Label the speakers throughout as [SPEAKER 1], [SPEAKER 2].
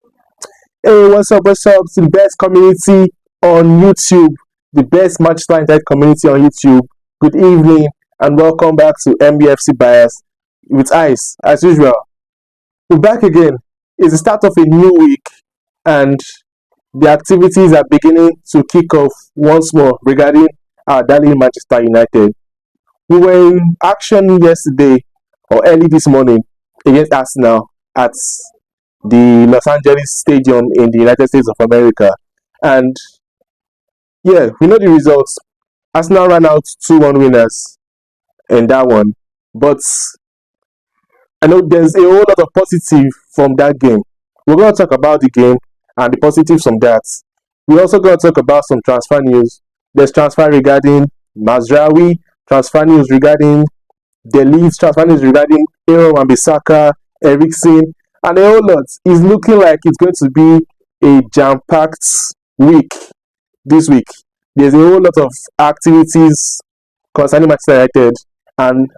[SPEAKER 1] Hey, what's up? What's up? To the best community on YouTube, the best Manchester United community on YouTube. Good evening and welcome back to MBFC Bias with Ice, as usual. We're back again. It's the start of a new week, and the activities are beginning to kick off once more regarding our darling Manchester United. We were in action yesterday or early this morning against Arsenal at the Los Angeles Stadium in the United States of America. And yeah, we know the results. Arsenal ran out 2-1 winners in that one. But I know there's a whole lot of positive from that game. We're going to talk about the game and the positives from that. We're also going to talk about some transfer news. There's transfer regarding Mazraoui, transfer news regarding the Leeds, transfer news regarding Aaron Wan-Bissaka, Eriksen, and a whole lot. It's looking like it's going to be a jam-packed week this week. There's a whole lot of activities concerning Manchester United, and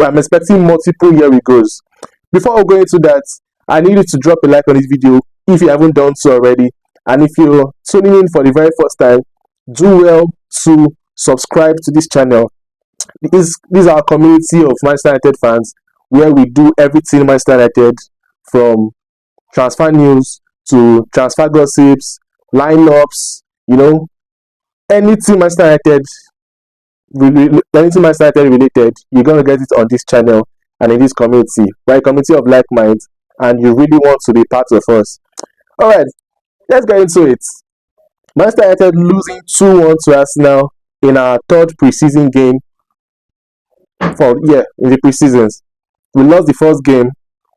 [SPEAKER 1] I'm expecting multiple here we goes. Before we go into that, I need you to drop a like on this video if you haven't done so already. And if you're tuning in for the very first time, do well to subscribe to this channel. This is our community of Manchester United fans where we do everything Manchester United, from transfer news to transfer gossips, lineups, anything Manchester United related, you're gonna get it on this channel and in this community. We're a community of like minds, and you really want to be part of us. Alright, let's get into it. Manchester United losing 2-1 to Arsenal in our third preseason game in the preseasons. We lost the first game,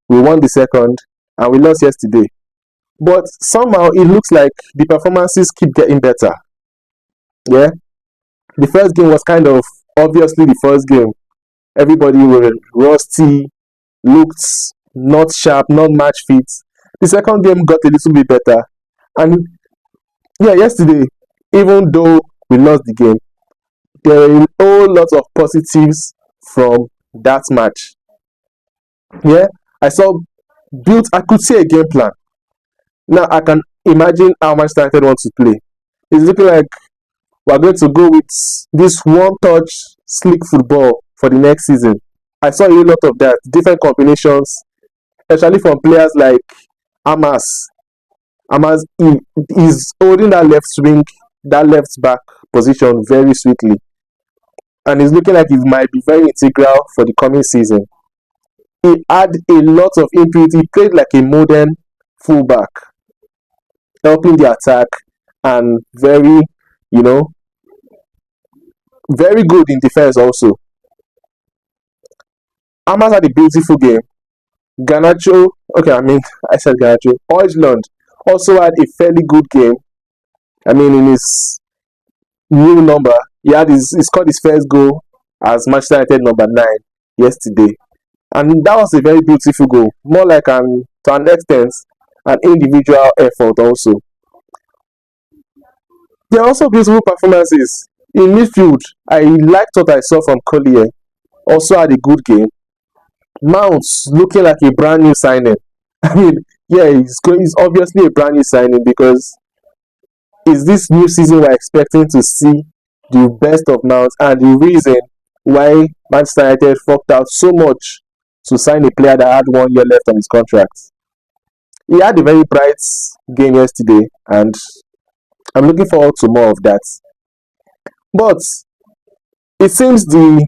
[SPEAKER 1] we won the second, and we lost yesterday. But somehow it looks like the performances keep getting better. Yeah, the first game was kind of obviously the first game. Everybody was rusty, looked not sharp, not match fit. The second game got a little bit better. And yeah, yesterday, even though we lost the game, there are a whole lot of positives from that match. Yeah, I could see a game plan. Now I can imagine how Manchester United wants to play. It's looking like we're going to go with this one-touch, slick football for the next season. I saw a lot of that, different combinations, especially from players like Amas. Amas is holding that left swing, that left back position very sweetly. And it's looking like it might be very integral for the coming season. He had a lot of input. He played like a modern fullback, helping the attack, and very good in defense also. Amas had a beautiful game. Garnacho, I said Garnacho. Hojlund also had a fairly good game. In his new number, he scored his first goal as Manchester United number 9 yesterday. And that was a very beautiful goal. More like to an extent, an individual effort also. There are also beautiful performances. In midfield, I liked what I saw from Collier. Also had a good game. Mounts looking like a brand new signing. He's obviously a brand new signing, because it's this new season we're expecting to see the best of Mounts, and the reason why Manchester United forked out so much to sign a player that had 1 year left on his contract. He had a very bright game yesterday, and I'm looking forward to more of that. But it seems the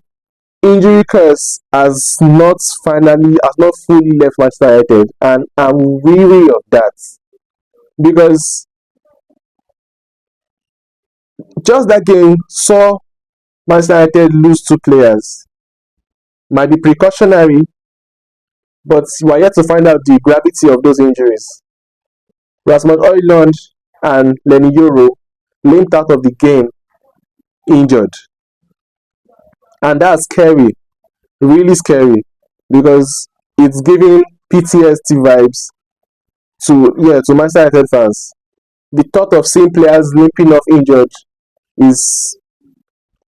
[SPEAKER 1] injury curse has not fully left Manchester United, and I'm weary of that, because just that game saw Manchester United lose 2 players. Might be precautionary, but we are yet to find out the gravity of those injuries. Yoro Hojlund and Yoro limped out of the game injured. And that's scary, really scary, because it's giving PTSD vibes to Manchester United fans. The thought of seeing players limping off injured is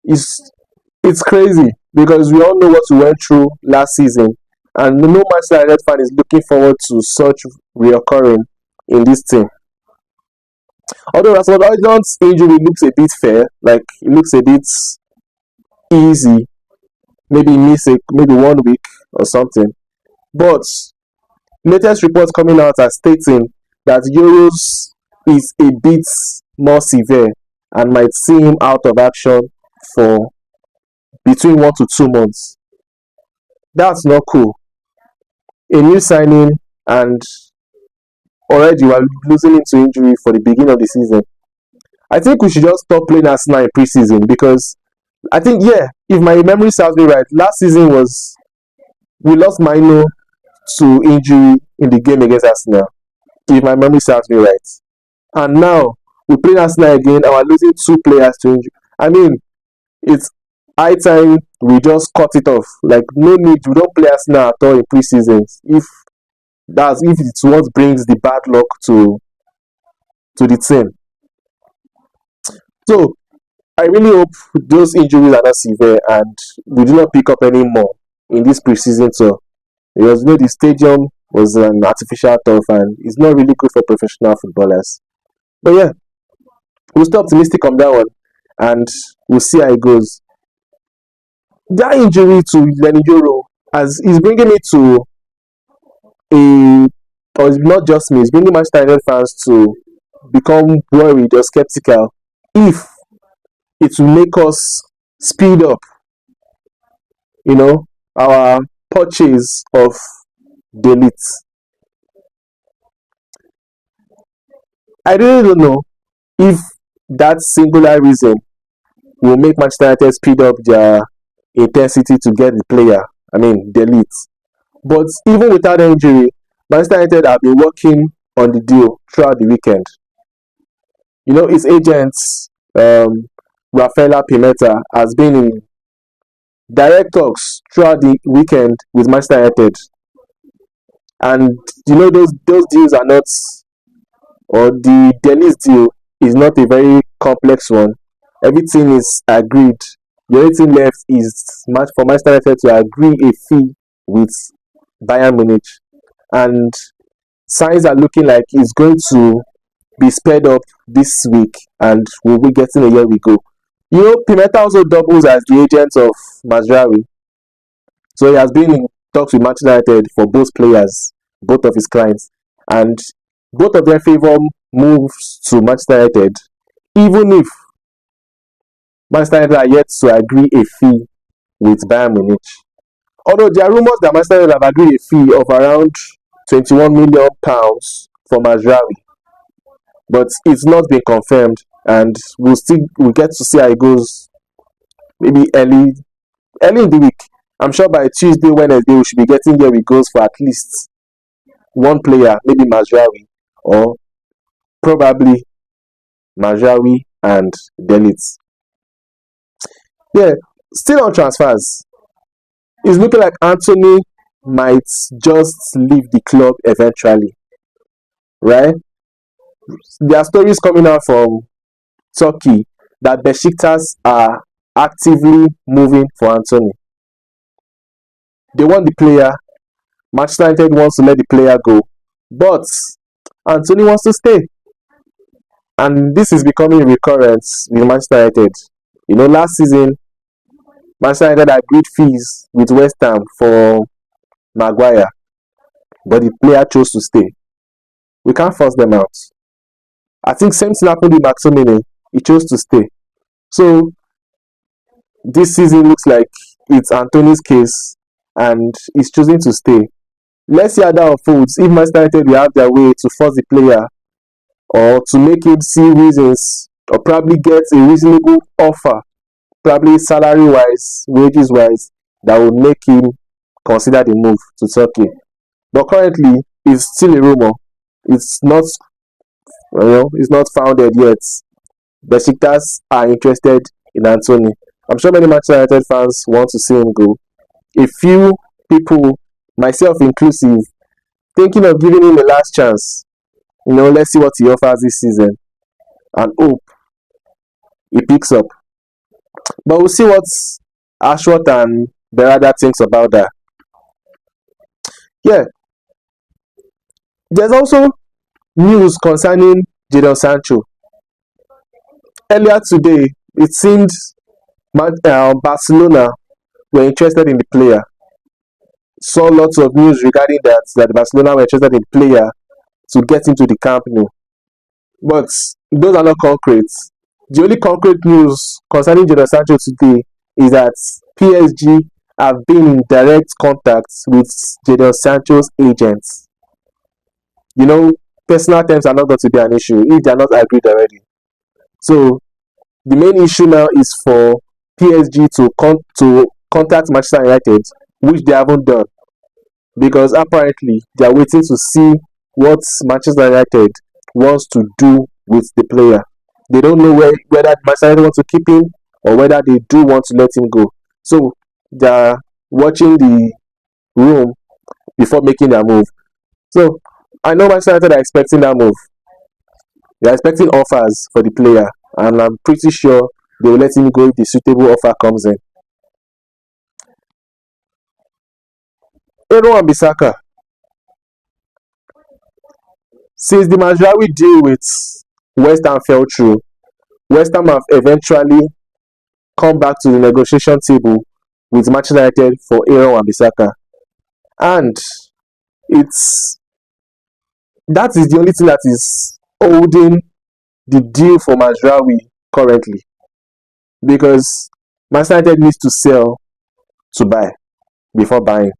[SPEAKER 1] it's crazy, because we all know what we went through last season, and no Manchester United fan is looking forward to such reoccurring in this team. Although Rashford Hojlund's injury looks a bit fair, like it looks a bit easy, maybe miss it, maybe 1 week or something. But latest reports coming out are stating that Euros is a bit more severe and might see him out of action for between 1 to 2 months. That's not cool. A new signing, and already we're losing into injury for the beginning of the season. I think we should just stop playing Arsenal in preseason because I think, yeah, if my memory serves me right, last season was we lost Mino to injury in the game against Arsenal, if my memory serves me right. And now we play Arsenal again and we're losing 2 players to injury. I mean, it's high time we just cut it off. Like, no need, we don't play Arsenal at all in preseason. If it's what brings the bad luck to the team. So I really hope those injuries are not severe and we do not pick up any more in this preseason tour. Because the stadium was an artificial turf and it's not really good for professional footballers. But yeah, we'll stay optimistic on that one and we'll see how it goes. That injury to Yoro as is bringing me to a, or it's not just me, it's bringing Manchester United fans to become worried or skeptical if it will make us speed up, our purchase of Ligt. I really don't know if that singular reason will make Manchester United speed up their intensity to get the player. I mean, Ligt. But even without the injury, Manchester United have been working on the deal throughout the weekend. His agents, Rafaela Pimenta, has been in direct talks throughout the weekend with Manchester United. And those deals are not, or the Ligt deal is not a very complex one. Everything is agreed. The only thing left is for Manchester United to agree a fee with Bayern Munich, and signs are looking like it's going to be sped up this week, and we'll be getting a year we go. Pimenta also doubles as the agent of Mazraoui, so he has been in talks with Manchester United for both players, both of his clients, and both of them favor moves to Manchester United, even if Manchester United are yet to agree a fee with Bayern Munich. Although there are rumors that Manchester United have agreed a fee of around £21 million for Mazraoui, but it's not been confirmed, and we'll get to see how it goes. Maybe early in the week. I'm sure by Tuesday, Wednesday, we should be getting here it goes for at least one player, maybe Mazraoui, or probably Mazraoui and Ligt. Yeah, still on transfers. It's looking like Anthony might just leave the club eventually, right? There are stories coming out from Turkey that Besiktas are actively moving for Anthony. They want the player. Manchester United wants to let the player go, but Anthony wants to stay. And this is becoming a recurrence with Manchester United. Last season, Manchester United agreed fees with West Ham for Maguire, but the player chose to stay. We can't force them out. I think same thing happened with McTominay. He chose to stay. So this season looks like it's Anthony's case, and he's choosing to stay. Let's see how that unfolds. If Manchester United will have their way to force the player, or to make him see reasons, or probably get a reasonable offer, probably salary-wise, wages-wise, that will make him consider the move to Turkey. But currently, it's still a rumor. It's not, it's not founded yet. Besiktas are interested in Anthony. I'm sure many Manchester United fans want to see him go. A few people, myself inclusive, thinking of giving him a last chance. Let's see what he offers this season, and hope he picks up. But we'll see what Ashworth and Berada thinks about that. Yeah. There's also News concerning Jadon Sancho. Earlier today, it seemed Barcelona were interested in the player. Saw lots of news regarding that Barcelona were interested in the player to get into the Camp Nou. But those are not concrete. The only concrete news concerning Jadon Sancho today is that PSG have been in direct contact with Jadon Sancho's agents. You know, personal terms are not going to be an issue if they are not agreed already. So the main issue now is for PSG to contact Manchester United, which they haven't done, because apparently they are waiting to see what Manchester United wants to do with the player. They don't know whether Manchester United wants to keep him or whether they do want to let him go. So they are watching the room before making their move. So I know Manchester United are expecting that move. They are expecting offers for the player, and I'm pretty sure they will let him go if the suitable offer comes in. Aaron Wan-Bissaka. Since the Mazraoui deal with West Ham fell through, West Ham have eventually come back to the negotiation table with Manchester United for Aaron Wan-Bissaka, and it's that is the only thing that is holding the deal for Mazraoui currently, because Manchester United needs to sell to buy before buying,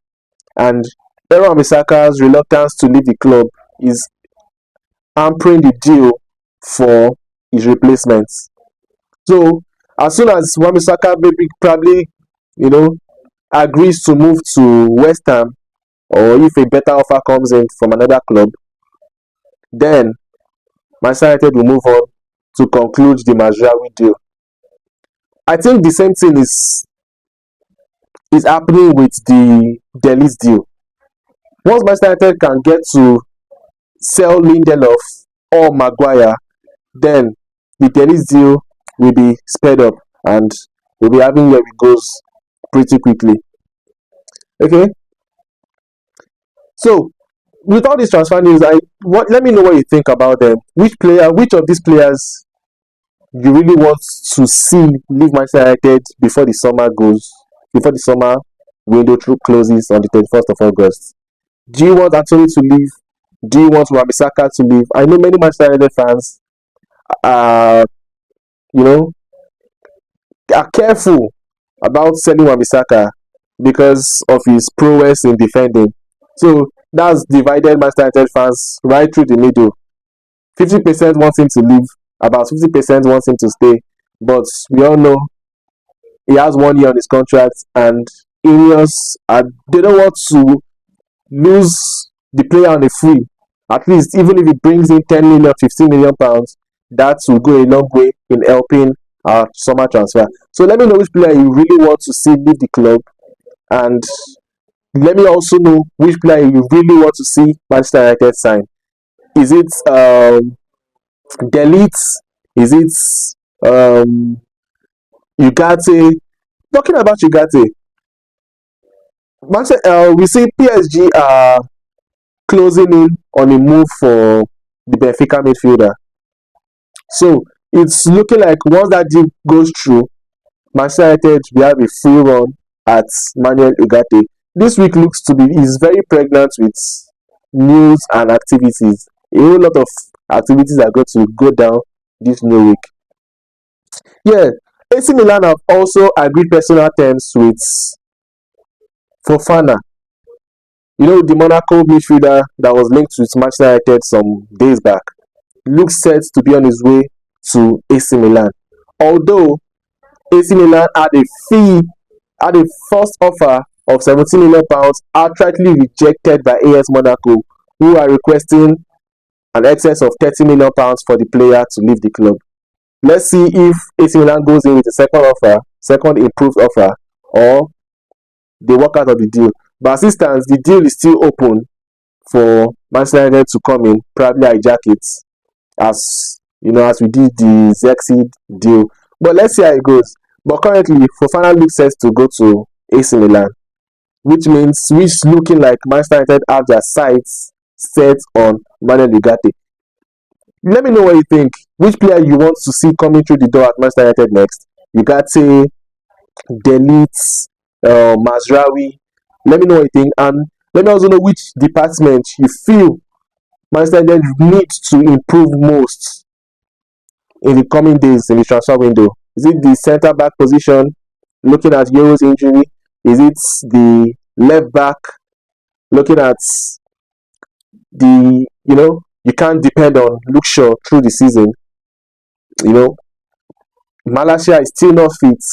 [SPEAKER 1] and Aaron Wan-Bissaka's reluctance to leave the club is hampering the deal for his replacements. So as soon as Wan-Bissaka maybe probably agrees to move to West Ham, or if a better offer comes in from another club, then Manchester United will move on to conclude the Mazraoui deal. I think the same thing is happening with the Ligt deal. Once Manchester United can get to sell Lindelof or Maguire, then the Ligt deal will be sped up and we'll be having where it goes pretty quickly. Okay, so with all these transfer news, let me know what you think about them. Which of these players you really want to see leave Manchester United before the summer window closes on the 31st of August? Do you want Anthony to leave? Do you want Wan-Bissaka to leave? I know many Manchester United fans are, are careful about selling Wan-Bissaka because of his prowess in defending. So that's divided Manchester United fans right through the middle. 50% wants him to leave, about 50% wants him to stay. But we all know he has 1 year on his contract, and Ineos they don't want to lose the player on a free. At least, even if it brings in 10 million, 15 million pounds, that will go a long way in helping our summer transfer. So let me know which player you really want to see leave the club, and let me also know which player you really want to see Manchester United sign. Is it Delete? Is it Ugarte? Talking about Ugarte, we see PSG are closing in on a move for the Benfica midfielder. So it's looking like once that deal goes through, Manchester United will have a free run at Manuel Ugarte. This week is very pregnant with news and activities. A whole lot of activities are going to go down this new week. Yeah, AC Milan have also agreed personal terms with Fofana. The Monaco midfielder that was linked with Manchester United some days back looks set to be on his way to AC Milan. Although AC Milan had a first offer of 17 million pounds outrightly rejected by AS Monaco, who are requesting an excess of 30 million pounds for the player to leave the club. Let's see if AC Milan goes in with a second improved offer, or they work out of the deal. But as it stands, the deal is still open for Manchester United to come in, probably hijack it, as we did the Zexi deal. But let's see how it goes. But currently, Fofana looks set to go to AC Milan, which looking like Manchester United have their sights set on Manuel Ugarte. Let me know what you think. Which player you want to see coming through the door at Manchester United next? Ugarte, Ligt, Mazraoui. Let me know what you think, and let me also know which department you feel Manchester United needs to improve most in the coming days in the transfer window. Is it the centre back position, looking at Yoro's injury? Is it the left back, looking at you can't depend on Luke Shaw through the season. You know, Malaysia is still not fit.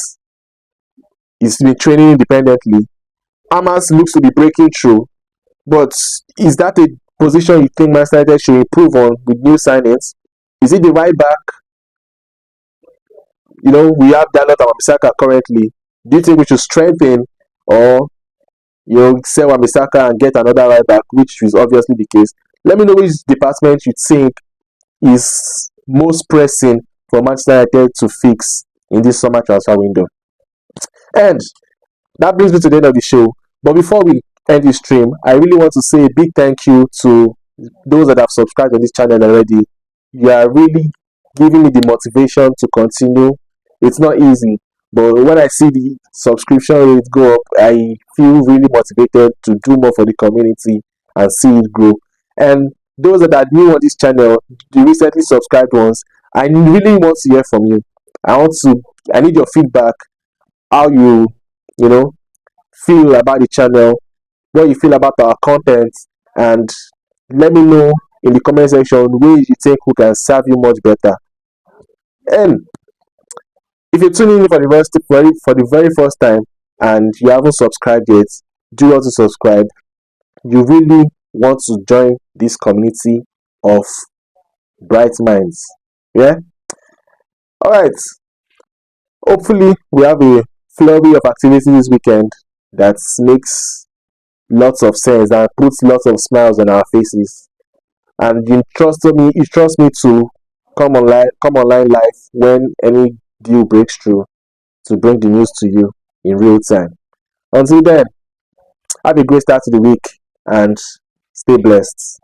[SPEAKER 1] He's been training independently. Amas looks to be breaking through, but is that a position you think Manchester United should improve on with new signings? Is it the right back? We have Dalot and Wamisaka currently. Do you think we should strengthen, or sell Wamisaka and get another right back, which is obviously the case? Let me know which department you think is most pressing for Manchester United to fix in this summer transfer window. And that brings me to the end of the show. But before we end this stream, I really want to say a big thank you to those that have subscribed to this channel already. You are really giving me the motivation to continue. It's not easy, but when I see the subscription rate go up, I feel really motivated to do more for the community and see it grow. And those that are new on this channel, the recently subscribed ones, I really want to hear from you. I need your feedback, how you know feel about the channel, what you feel about our content, and let me know in the comment section ways you think we can serve you much better. And if you're tuning in for the very first time and you haven't subscribed yet, do want to subscribe. You really want to join this community of bright minds. Yeah? Alright. Hopefully we have a flurry of activities this weekend that makes lots of sense and puts lots of smiles on our faces. And you trust me to come online live when any deal breaks through to bring the news to you in real time. Until then, have a great start to the week and stay blessed.